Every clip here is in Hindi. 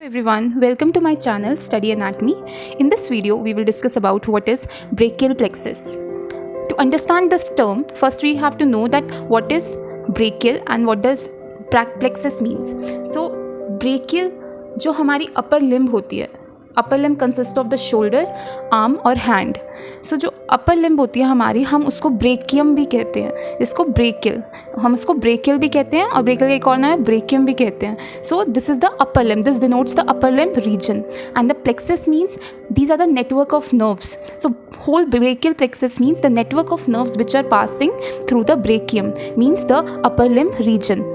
Everyone, welcome to my channel Study Anatomy. In this video, we will discuss about what is brachial plexus. To understand this term, first we have to know that what is brachial and what does plexus means. So, brachial जो हमारी upper limb होती है, upper limb consist of the shoulder, arm और हैंड. सो जो अपर लिम्ब होती है हमारी, हम उसको ब्रेकियम भी कहते हैं, इसको ब्रेकियल, हम उसको ब्रेकियल भी कहते हैं और ब्रेकियल का एक और नाम है ब्रेकियम भी कहते हैं. So this is the upper limb, this denotes the upper limb region and the plexus means these are the network of nerves. So whole brachial plexus means the network of nerves which are passing through the brachium, means the upper limb region.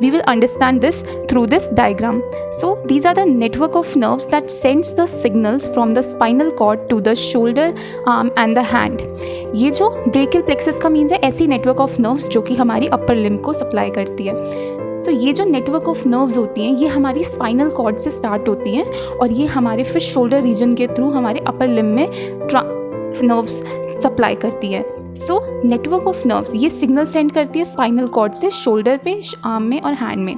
We will understand this through this diagram. So these are the network of nerves that sends the signals from the spinal cord to the shoulder, arm and the hand. ये जो brachial plexus का means है ऐसी network of nerves जो कि हमारी upper limb को supply करती है. So ये जो network of nerves होती हैं ये हमारी spinal cord से start होती हैं और ये हमारे फिर shoulder region के through हमारे upper limb में नर्व्स सप्लाई करती है. सो नेटवर्क ऑफ नर्व्स ये सिग्नल सेंड करती है स्पाइनल कॉर्ड से शोल्डर पे, आर्म में और हैंड में.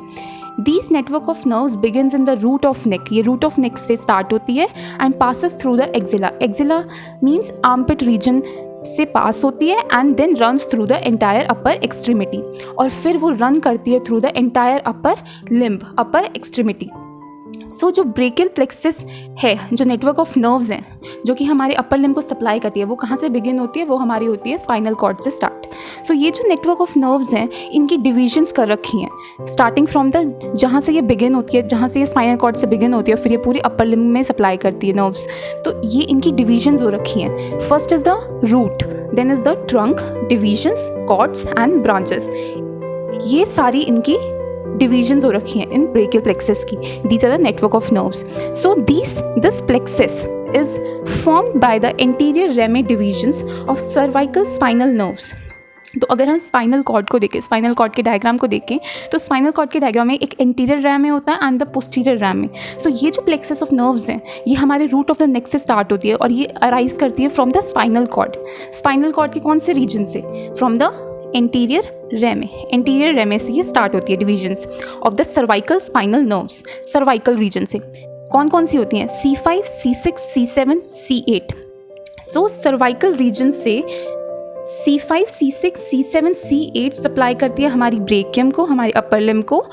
These network of nerves begins in the root of neck, ये रूट ऑफ नेक से स्टार्ट होती है and passes through the axilla. Axilla means armpit region से पास होती है and then runs through the entire upper extremity, और फिर वो रन करती है through the entire upper limb, upper extremity. So जो ब्रेकियल प्लेक्सस है, जो नेटवर्क ऑफ नर्व्स हैं जो कि हमारे अपर लिम्ब को सप्लाई करती है, वो कहाँ से बिगिन होती है? वो हमारी होती है स्पाइनल कॉर्ड से स्टार्ट. सो ये जो नेटवर्क ऑफ नर्व्स हैं इनकी डिविजन्स कर रखी हैं स्टार्टिंग फ्रॉम द जहाँ से ये बिगिन होती है, जहाँ से ये स्पाइनल कॉर्ड से बिगिन होती है, फिर ये पूरी अपर लिम्ब में सप्लाई करती है नर्व्स. तो ये इनकी डिविजन्स हो रखी हैं. First is the root, then is the trunk, divisions, cords and branches. ये सारी इनकी divisions हो रखी हैं इन brachial plexus की. These are the network of nerves. So this plexus is formed by the anterior rami divisions of cervical spinal nerves. तो अगर हम स्पाइनल कॉर्ड को देखें, स्पाइनल कॉर्ड के डायग्राम को देखें, तो स्पाइनल कॉर्ड के डायग्राम में एक एंटीरियर रैम में होता है एंड द पोस्टीरियर रैम में. सो ये जो प्लेक्सस ऑफ नर्व्स हैं ये हमारे रूट ऑफ द नेक से स्टार्ट होती है और ये अराइज करती है from the spinal cord. Spinal cord के कौन से रीजन से? फ्रॉम द एंटीरियर रेमे से ये स्टार्ट होती है divisions of the cervical spinal nerves. Cervical region से कौन कौन सी होती हैं? C5, C6, C7, C8. सो सर्वाइकल रीजन से C5, C6, C7, C8 supply करती है हमारी ब्रेकियम को, हमारी अपर लिम्ब को,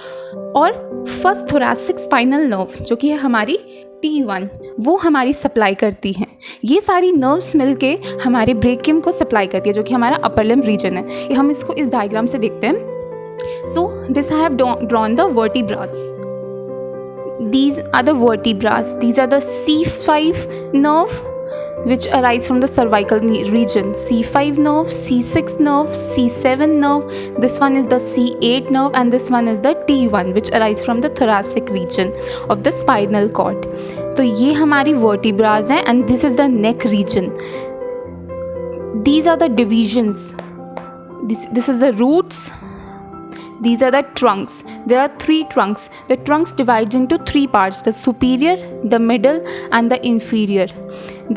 और फर्स्ट थोरैसिक स्पाइनल नर्व जो कि है हमारी T1 वो हमारी सप्लाई करती हैं. ये सारी नर्व्स मिलके हमारे ब्रेकियम को सप्लाई करती है जो कि हमारा अपर लिम्ब रीजन है. हम इसको इस डायग्राम से देखते हैं. So this I have drawn the vertebras. These are the vertebrae. These are the C5 nerve which arise from the cervical region. C5 nerve, C6 nerve, C7 nerve. This one is the C8 nerve and this one is the T1 which arise from the thoracic region of the spinal cord. तो ये हमारी vertebrae हैं and this is the neck region. These are the divisions. This is the roots. These are the trunks. There are 3 trunks. The trunks divides into 3 parts: the superior, the middle and the inferior.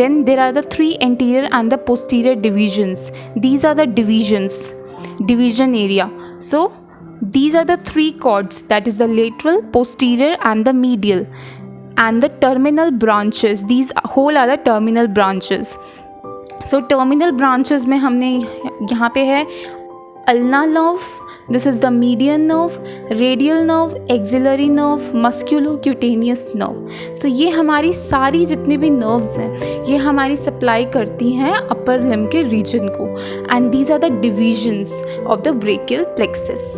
Then there are the 3 anterior and the posterior divisions. These are the divisions, division area. So these are the 3 cords, that is the lateral, posterior and the medial, and the terminal branches. These whole are the terminal branches. So terminal branches में हमने यहाँ पे है ulnar nerve, this is the median nerve, radial nerve, axillary nerve, musculocutaneous nerve. So ये हमारी सारी जितनी भी nerves हैं ये हमारी सप्लाई करती हैं अपर लिम्ब के रीजन को, and these are the divisions of the brachial plexus.